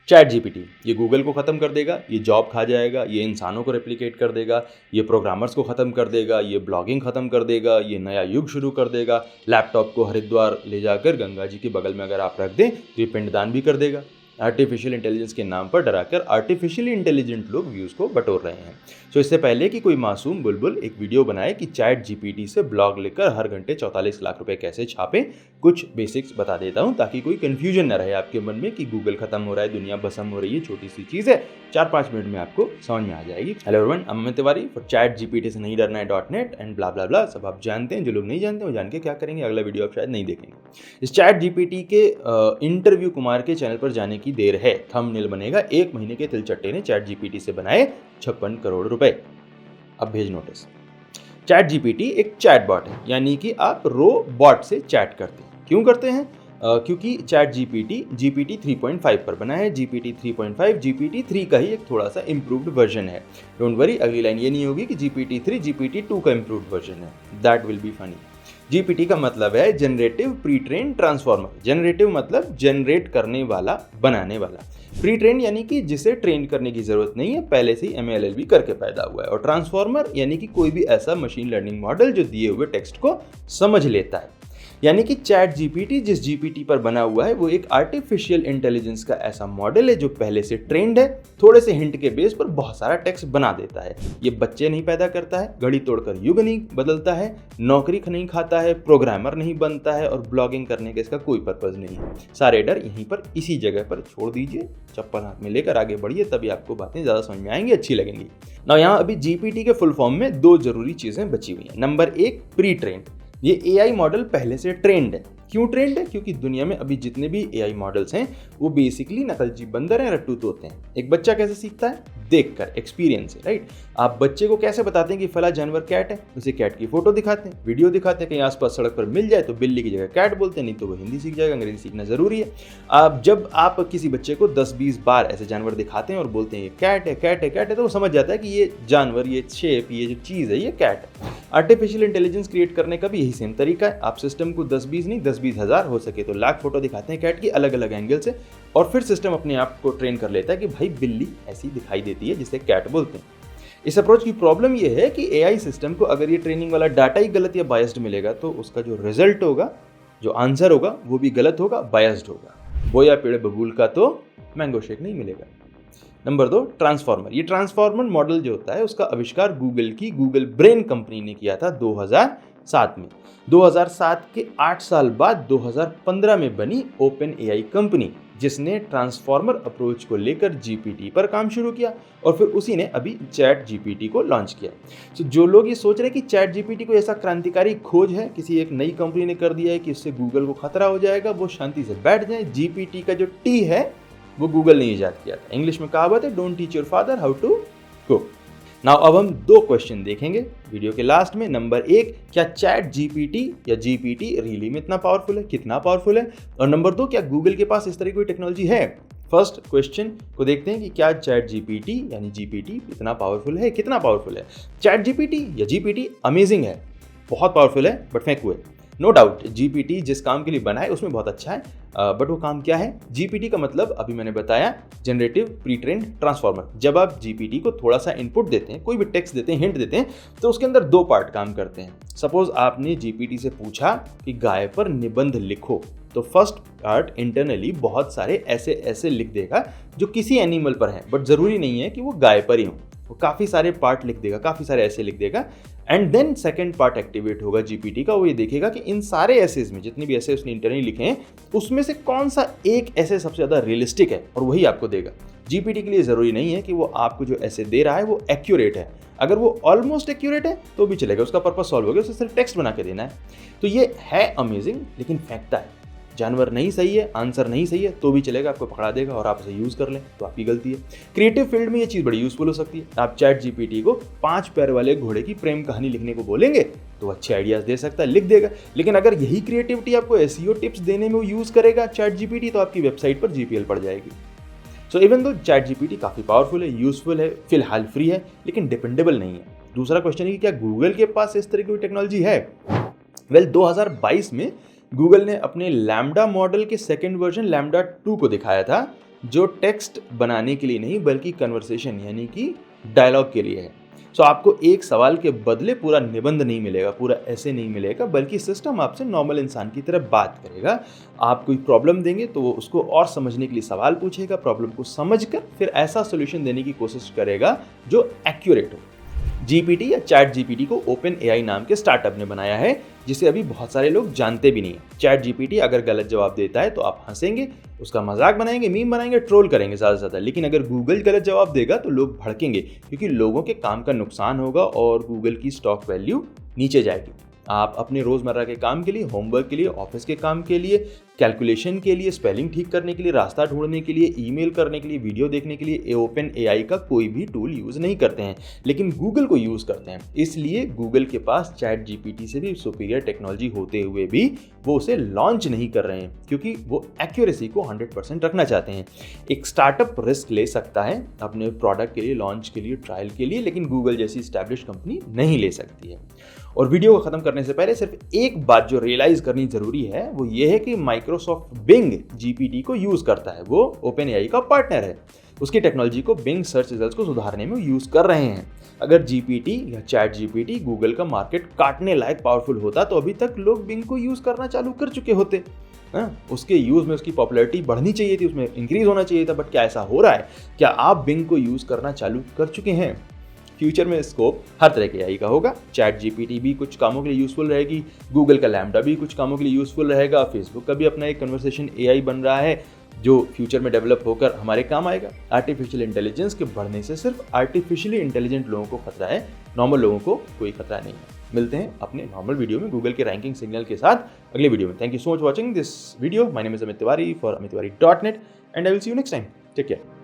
Chat GPT ये Google को ख़त्म कर देगा, ये जॉब खा जाएगा, ये इंसानों को रेप्लिकेट कर देगा, ये प्रोग्रामर्स को ख़त्म कर देगा, ये ब्लॉगिंग ख़त्म कर देगा, ये नया युग शुरू कर देगा। लैपटॉप को हरिद्वार ले जाकर गंगा जी के बगल में अगर आप रख दें तो ये पिंडदान भी कर देगा। आर्टिफिशियल इंटेलिजेंस के नाम पर डराकर आर्टिफिशियली इंटेलिजेंट लोग व्यूज़ को बटोर रहे हैं। सो इससे पहले कि कोई मासूम बुलबुल एक वीडियो बनाए कि चैट जीपीटी से ब्लॉग लिखकर हर घंटे 44 लाख रुपए कैसे छापें, कुछ बेसिक्स बता देता हूं ताकि कोई कंफ्यूजन न रहे आपके मन में कि गूगल खत्म हो रहा है, दुनिया भस्म हो रही है। छोटी सी चीज़ है, 4-5 मिनट में आपको समझ में आ जाएगी। Hello everyone, I'm Amit Tiwari. For chat GPT से नहीं डरना है .net एंड ब्ला ब्ला ब्ला सब आप जानते हैं। जो लोग नहीं जानते वो जान के क्या करेंगे, अगला वीडियो आप शायद नहीं देखेंगे। इस चैट जीपीटी के इंटरव्यू कुमार के चैनल पर जाने की देर है। थंबनेल बनेगा 1 महीने के तिलचट्टे ने चैट जीपीटी से बनाए 56 करोड़ रुपए। अब भेज नोटिस। चैट जीपीटी एक चैटबॉट है, यानी कि आप रोबॉट से चैट करते हैं। क्यों करते हैं? क्योंकि चैट जीपीटी जीपीटी 3.5 पर बना है। जीपीटी 3.5 जीपीटी 3 का ही एक थोड़ा सा इम्प्रूव्ड वर्जन है। डोंट वरी, अगली लाइन ये नहीं होगी कि जीपीटी 3 जीपीटी 2 का इम्प्रूव्ड वर्जन है। That will be funny. GPT का मतलब है generative pre train transformer. Generative मतलब जनरेट करने वाला, बनाने वाला। प्री ट्रेन यानी कि जिसे ट्रेन करने की जरूरत नहीं है, पहले से ही एमएलएलबी करके पैदा हुआ है। और ट्रांसफॉर्मर यानी कि कोई भी ऐसा मशीन लर्निंग मॉडल जो दिए हुए टेक्स्ट को समझ लेता है। यानी कि चैट जीपीटी जिस जीपीटी पर बना हुआ है वो एक आर्टिफिशियल इंटेलिजेंस का ऐसा मॉडल है जो पहले से ट्रेंड है, थोड़े से हिंट के बेस पर बहुत सारा टेक्स्ट बना देता है। ये बच्चे नहीं पैदा करता है, घड़ी तोड़कर युग नहीं बदलता है, नौकरी नहीं खाता है, प्रोग्रामर नहीं बनता है और ब्लॉगिंग करने का इसका कोई पर्पज नहीं है। सारे डर यहीं पर इसी जगह पर छोड़ दीजिए, चप्पल हाथ में लेकर आगे बढ़िए, तभी आपको बातें ज़्यादा समझ में आएंगी, अच्छी लगेंगी। ना यहाँ अभी जीपीटी के फुल फॉर्म में 2 जरूरी चीज़ें बची हुई हैं। Number 1 pre trend. ये एआई मॉडल पहले से ट्रेंड है। क्यों ट्रेंड है? क्योंकि दुनिया में अभी जितने भी एआई मॉडल्स हैं वो बेसिकली नकलची बंदर हैं, रट्टू तोते हैं। एक बच्चा कैसे सीखता है? देखकर, एक्सपीरियंस से, राइट। आप बच्चे को कैसे बताते हैं कि फला जानवर कैट है? उसे कैट की फोटो दिखाते हैं, वीडियो दिखाते हैं, कहीं आसपास सड़क पर मिल जाए तो बिल्ली की जगह कैट बोलते हैं, नहीं तो वो हिंदी सीख जाएगा, अंग्रेजी सीखना जरूरी है। जब आप किसी बच्चे को 10-20 बार ऐसे जानवर दिखाते हैं और बोलते हैं ये कैट है, कैट है, कैट है, तो वो समझ जाता है कि ये जानवर, ये शेप, ये जो चीज़ है ये कैट है। आर्टिफिशियल इंटेलिजेंस क्रिएट करने का भी यही सेम तरीका है। आप सिस्टम को 10-20 नहीं 10-20 हज़ार, हो सके तो लाख फोटो दिखाते हैं कैट की अलग अलग एंगल से, और फिर सिस्टम अपने आप को ट्रेन कर लेता है कि भाई बिल्ली ऐसी दिखाई देती है जिसे कैट बोलते हैं। इस अप्रोच की प्रॉब्लम यह है कि एआई सिस्टम को अगर ये ट्रेनिंग वाला डाटा ही गलत या बायस्ड मिलेगा तो उसका जो रिजल्ट होगा, जो आंसर होगा वो भी गलत होगा, बायस्ड होगा। बोया पेड़ बबूल का तो मैंगो शेक नहीं मिलेगा। Number 2 transformer. ये ट्रांसफॉर्मर मॉडल जो होता है उसका आविष्कार गूगल की गूगल ब्रेन कंपनी ने किया था 2007 में। 2007 के 8 साल बाद 2015 में बनी ओपन एआई कंपनी, जिसने ट्रांसफॉर्मर अप्रोच को लेकर जीपीटी पर काम शुरू किया और फिर उसी ने अभी चैट जीपीटी को लॉन्च किया। तो जो लोग ये सोच रहे हैं कि चैट जीपीटी को ऐसा क्रांतिकारी खोज है, किसी एक नई कंपनी ने कर दिया है कि इससे गूगल को खतरा हो जाएगा, वो शांति से बैठ जाए। जीपीटी का जो टी है वो गूगल ने इजाद किया था। इंग्लिश में कहावत है, don't teach your father how to cook. Now अब हम 2 क्वेश्चन देखेंगे वीडियो के लास्ट में। नंबर 1, क्या चैट जीपीटी या जीपीटी रियली में इतना पावरफुल है? कितना पावरफुल है? और नंबर 2, क्या गूगल के पास इस तरह की कोई टेक्नोलॉजी है? फर्स्ट क्वेश्चन को देखते हैं कि क्या चैट जीपीटी यानी जीपीटी इतना पावरफुल है? कितना पावरफुल है? चैट जीपीटी या जीपीटी अमेजिंग है, बहुत पावरफुल है, बट फेंक हुए। नो डाउट जीपीटी जिस काम के लिए बना है उसमें बहुत अच्छा है, बट वो काम क्या है? जीपीटी का मतलब अभी मैंने बताया, जनरेटिव प्री ट्रेन्ड ट्रांसफॉर्मर। जब आप जीपीटी को थोड़ा सा इनपुट देते हैं, कोई भी टेक्स्ट देते हैं, हिंट देते हैं, तो उसके अंदर 2 पार्ट काम करते हैं। सपोज आपने जीपीटी से पूछा कि गाय पर निबंध लिखो, तो फर्स्ट पार्ट इंटरनली बहुत सारे ऐसे लिख देगा जो किसी एनिमल पर हैं, बट जरूरी नहीं है कि वो गाय पर ही हो। वो काफ़ी सारे पार्ट लिख देगा, काफ़ी सारे ऐसे लिख देगा, and then second part activate होगा जीपीटी का। वो ये देखेगा कि इन सारे एसेज में, जितने भी ऐसे उसने इंटरनली लिखे हैं, उसमें से कौन सा एक ऐसे सबसे ज़्यादा रियलिस्टिक है, और वही आपको देगा। जीपीटी के लिए ज़रूरी नहीं है कि वो आपको जो ऐसे दे रहा है वो एक्यूरेट है। अगर वो ऑलमोस्ट एक्यूरेट है तो भी चलेगा, उसका पर्पस सॉल्व हो गया, उसे सिर्फ टेक्स्ट बना के देना है। तो ये है अमेजिंग, लेकिन फेंकता है। जानवर नहीं सही है, आंसर नहीं सही है तो भी चलेगा, आपको पकड़ा देगा, और आप इसे यूज़ कर लें तो आपकी गलती है। क्रिएटिव फील्ड में ये चीज़ बड़ी यूज़फुल हो सकती है। आप चैट जीपीटी को 5 पैर वाले घोड़े की प्रेम कहानी लिखने को बोलेंगे तो अच्छे आइडियाज़ दे सकता है, लिख देगा। लेकिन अगर यही क्रिएटिविटी आपको एसईओ टिप्स देने में वो यूज़ करेगा चैट जीपीटी, तो आपकी वेबसाइट पर जीपीएल पड़ जाएगी। So even though chat GPT काफ़ी पावरफुल है, यूज़फुल है, फिलहाल फ्री है, लेकिन डिपेंडेबल नहीं है। दूसरा क्वेश्चन है कि क्या गूगल के पास इस तरह की टेक्नोलॉजी है? वेल 2022 में गूगल ने अपने लैम्डा मॉडल के सेकंड वर्जन लैम्डा 2 को दिखाया था, जो टेक्स्ट बनाने के लिए नहीं बल्कि कन्वर्सेशन यानी कि डायलॉग के लिए है। सो आपको एक सवाल के बदले पूरा निबंध नहीं मिलेगा, पूरा ऐसे नहीं मिलेगा, बल्कि सिस्टम आपसे नॉर्मल इंसान की तरह बात करेगा। आप कोई प्रॉब्लम देंगे तो वो उसको और समझने के लिए सवाल पूछेगा, प्रॉब्लम को समझकर फिर ऐसा सोल्यूशन देने की कोशिश करेगा जो एक्यूरेट हो। जीपीटी या चैट जीपीटी को ओपन एआई नाम के स्टार्टअप ने बनाया है, जिसे अभी बहुत सारे लोग जानते भी नहीं है। चैट जीपीटी अगर गलत जवाब देता है तो आप हंसेंगे, उसका मजाक बनाएंगे, मीम बनाएंगे, ट्रोल करेंगे ज़्यादा से ज़्यादा। लेकिन अगर गूगल गलत जवाब देगा तो लोग भड़केंगे, क्योंकि लोगों के काम का नुकसान होगा और गूगल की स्टॉक वैल्यू नीचे जाएगी। आप अपने रोज़मर्रा के काम के लिए, होमवर्क के लिए, ऑफिस के काम के लिए, कैलकुलेशन के लिए, स्पेलिंग ठीक करने के लिए, रास्ता ढूंढने के लिए, ईमेल करने के लिए, वीडियो देखने के लिए ओपन एआई का कोई भी टूल यूज़ नहीं करते हैं, लेकिन गूगल को यूज़ करते हैं। इसलिए गूगल के पास चैट जीपीटी से भी सुपीरियर टेक्नोलॉजी होते हुए भी वो उसे लॉन्च नहीं कर रहे हैं, क्योंकि वो एक्यूरेसी को 100% रखना चाहते हैं। एक स्टार्टअप रिस्क ले सकता है अपने प्रोडक्ट के लिए, लॉन्च के लिए, ट्रायल के लिए, लेकिन गूगल जैसी स्टैब्लिश कंपनी नहीं ले सकती है। और वीडियो को ख़त्म करने से पहले सिर्फ एक बात जो रियलाइज़ करनी ज़रूरी है, वो ये है कि माइक्रोसॉफ्ट बिंग जीपीटी को यूज़ करता है। वो ओपन एआई का पार्टनर है। उसकी टेक्नोलॉजी को बिंग सर्च रिजल्ट्स को सुधारने में यूज़ कर रहे हैं। अगर जीपीटी या चैट जीपीटी गूगल का मार्केट काटने लायक पावरफुल होता तो अभी तक लोग बिंग को यूज़ करना चालू कर चुके होते। उसके यूज़ में उसकी पॉपुलैरिटी बढ़नी चाहिए थी, उसमें इंक्रीज होना चाहिए था, बट क्या ऐसा हो रहा है? क्या आप बिंग को यूज़ करना चालू कर चुके हैं? फ्यूचर में स्कोप हर तरह के एआई का होगा। चैट जीपीटी भी कुछ कामों के लिए यूज़फुल रहेगी, गूगल का लैम्डा भी कुछ कामों के लिए यूज़फुल रहेगा, फेसबुक का भी अपना एक कन्वर्सेशन एआई बन रहा है जो फ्यूचर में डेवलप होकर हमारे काम आएगा। आर्टिफिशियल इंटेलिजेंस के बढ़ने से सिर्फ आर्टिफिशियली इंटेलिजेंट लोगों को खतरा है, नॉर्मल लोगों को कोई खतरा नहीं है। मिलते हैं अपने नॉर्मल वीडियो में गूगल के रैंकिंग सिग्नल के साथ अगले वीडियो में। Thank you so much watching this video. My name is Amit Tiwari for amittiwari.net and I will see you next time. Take care.